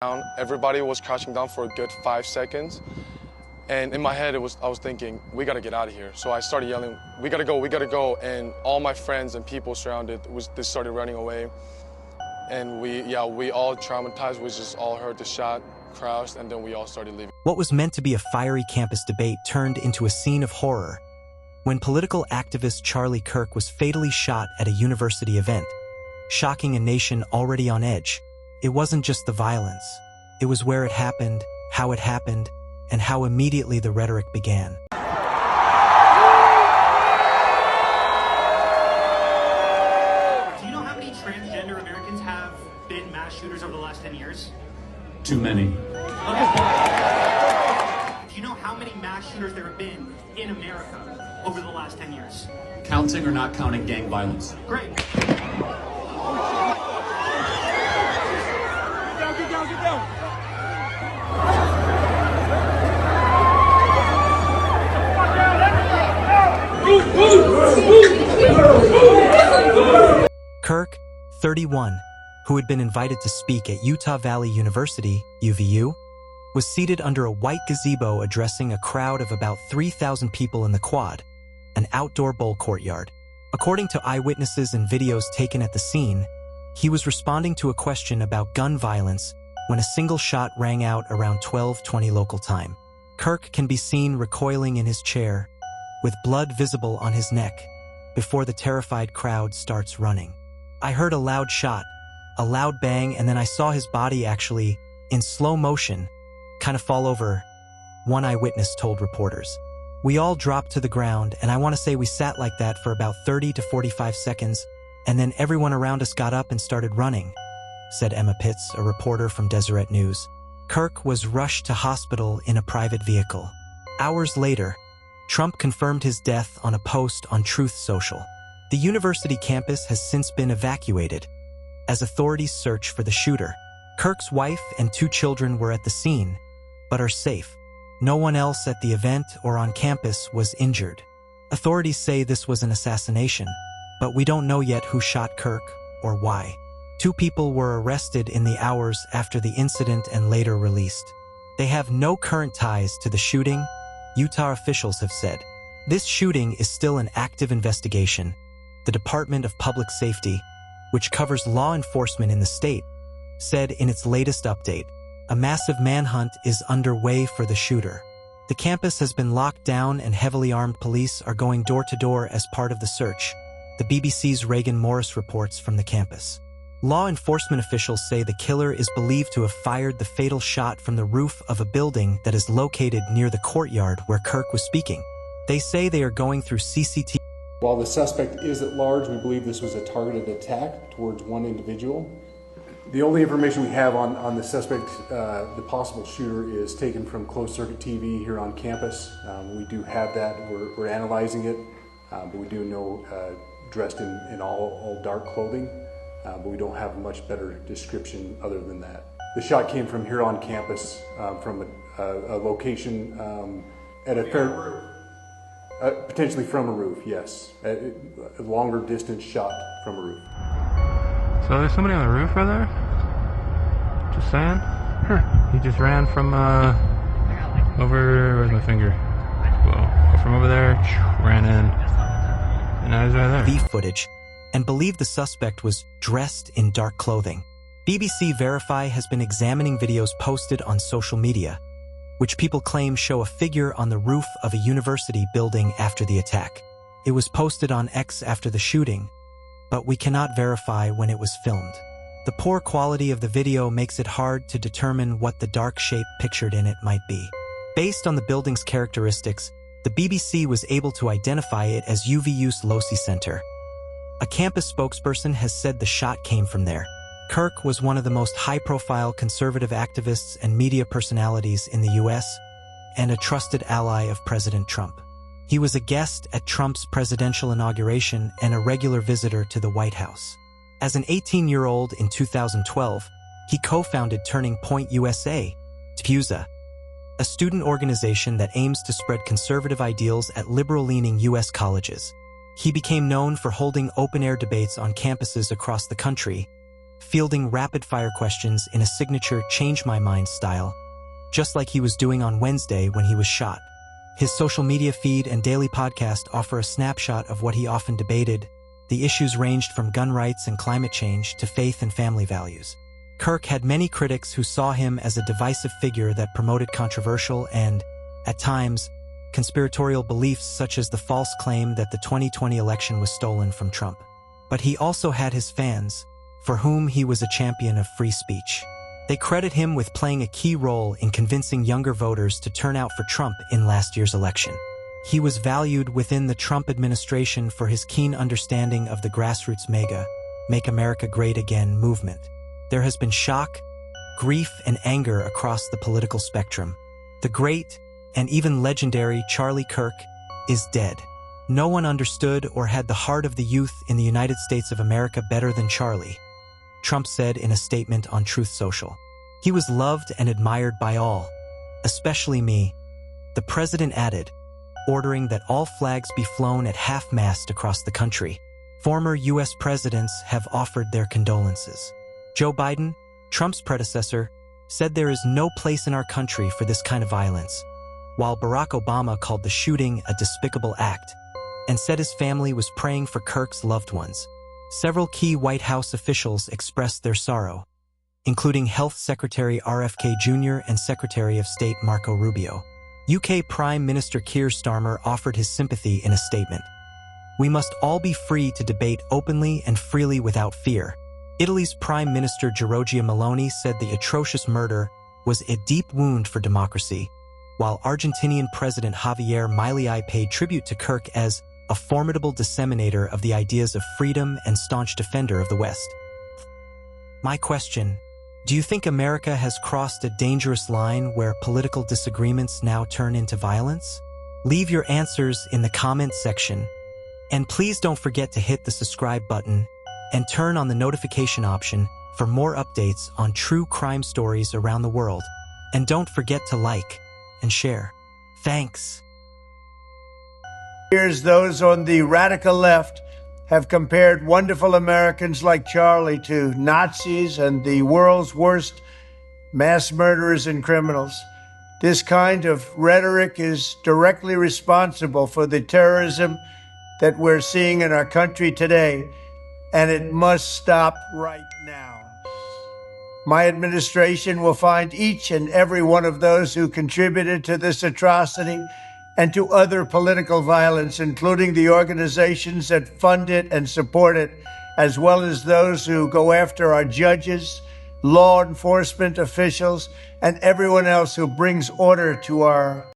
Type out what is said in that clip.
down. Everybody was crouching down for a good 5 seconds. And in my head, I was thinking, we gotta get out of here. So I started yelling, we gotta go, we gotta go. And all my friends and people surrounded, they started running away. And we all traumatized. We just all heard the shot, crouched, and then we all started leaving. What was meant to be a fiery campus debate turned into a scene of horror when political activist Charlie Kirk was fatally shot at a university event, shocking a nation already on edge. It wasn't just the violence. It was where it happened, and how immediately the rhetoric began. Do you know how many transgender Americans have been mass shooters over the last 10 years? Too many. Okay. Do you know how many mass shooters there have been in America over the last 10 years? Counting or not counting gang violence? Great. Get down. Kirk, 31, who had been invited to speak at Utah Valley University, UVU, was seated under a white gazebo addressing a crowd of about 3,000 people in the Quad, an outdoor bowl courtyard. According to eyewitnesses and videos taken at the scene, he was responding to a question about gun violence when a single shot rang out around 12:20 local time. Kirk can be seen recoiling in his chair, with blood visible on his neck, before the terrified crowd starts running. I heard a loud shot, a loud bang, and then I saw his body actually, in slow motion, kind of fall over, one eyewitness told reporters. We all dropped to the ground, and I want to say we sat like that for about 30 to 45 seconds, and then everyone around us got up and started running, said Emma Pitts, a reporter from Deseret News. Kirk was rushed to hospital in a private vehicle. Hours later, Trump confirmed his death on a post on Truth Social. The university campus has since been evacuated as authorities search for the shooter. Kirk's wife and 2 children were at the scene, but are safe. No one else at the event or on campus was injured. Authorities say this was an assassination, but we don't know yet who shot Kirk or why. 2 people were arrested in the hours after the incident and later released. They have no current ties to the shooting, Utah officials have said. This shooting is still an active investigation. The Department of Public Safety, which covers law enforcement in the state, said in its latest update, a massive manhunt is underway for the shooter. The campus has been locked down and heavily armed police are going door to door as part of the search, the BBC's Reagan Morris reports from the campus. Law enforcement officials say the killer is believed to have fired the fatal shot from the roof of a building that is located near the courtyard where Kirk was speaking. They say they are going through CCTV. While the suspect is at large, we believe this was a targeted attack towards one individual. The only information we have on the suspect, the possible shooter, is taken from closed-circuit TV here on campus. We do have that. We're analyzing it, but we do know dressed in all dark clothing, but we don't have a much better description other than that. The shot came from here on campus, from a location at a fair... potentially from a roof, yes. A longer distance shot from a roof. So there's somebody on the roof right there? Just saying? He just ran from over, where's my finger? Well, from over there, ran in, and now he's right there. V footage, and believe the suspect was dressed in dark clothing. BBC Verify has been examining videos posted on social media, which people claim show a figure on the roof of a university building after the attack. It was posted on X after the shooting, but we cannot verify when it was filmed. The poor quality of the video makes it hard to determine what the dark shape pictured in it might be. Based on the building's characteristics, the BBC was able to identify it as UVU's Losi Center. A campus spokesperson has said the shot came from there. Kirk was one of the most high-profile conservative activists and media personalities in the U.S. and a trusted ally of President Trump. He was a guest at Trump's presidential inauguration and a regular visitor to the White House. As an 18-year-old in 2012, he co-founded Turning Point USA, TPUSA, a student organization that aims to spread conservative ideals at liberal-leaning U.S. colleges. He became known for holding open-air debates on campuses across the country, fielding rapid-fire questions in a signature change-my-mind style, just like he was doing on Wednesday when he was shot. His social media feed and daily podcast offer a snapshot of what he often debated. The issues ranged from gun rights and climate change to faith and family values. Kirk had many critics who saw him as a divisive figure that promoted controversial and, at times, conspiratorial beliefs such as the false claim that the 2020 election was stolen from Trump. But he also had his fans, for whom he was a champion of free speech. They credit him with playing a key role in convincing younger voters to turn out for Trump in last year's election. He was valued within the Trump administration for his keen understanding of the grassroots Make America Great Again movement. There has been shock, grief, and anger across the political spectrum. The great and even legendary Charlie Kirk is dead. No one understood or had the heart of the youth in the United States of America better than Charlie, Trump said in a statement on Truth Social. He was loved and admired by all, especially me, the president added, ordering that all flags be flown at half-mast across the country. Former U.S. presidents have offered their condolences. Joe Biden, Trump's predecessor, said there is no place in our country for this kind of violence, while Barack Obama called the shooting a despicable act and said his family was praying for Kirk's loved ones. Several key White House officials expressed their sorrow, including Health Secretary RFK Jr. and Secretary of State Marco Rubio. UK Prime Minister Keir Starmer offered his sympathy in a statement. "We must all be free to debate openly and freely without fear." Italy's Prime Minister Giorgia Meloni said the atrocious murder was a deep wound for democracy, while Argentinian President Javier Milei paid tribute to Kirk as a formidable disseminator of the ideas of freedom and staunch defender of the West. My question: do you think America has crossed a dangerous line where political disagreements now turn into violence? Leave your answers in the comments section. And please don't forget to hit the subscribe button and turn on the notification option for more updates on true crime stories around the world. And don't forget to like and share. Thanks. Here's those on the radical left have compared wonderful Americans like Charlie to Nazis and the world's worst mass murderers and criminals. This kind of rhetoric is directly responsible for the terrorism that we're seeing in our country today, and it must stop right now. My administration will find each and every one of those who contributed to this atrocity and to other political violence, including the organizations that fund it and support it, as well as those who go after our judges, law enforcement officials, and everyone else who brings order to our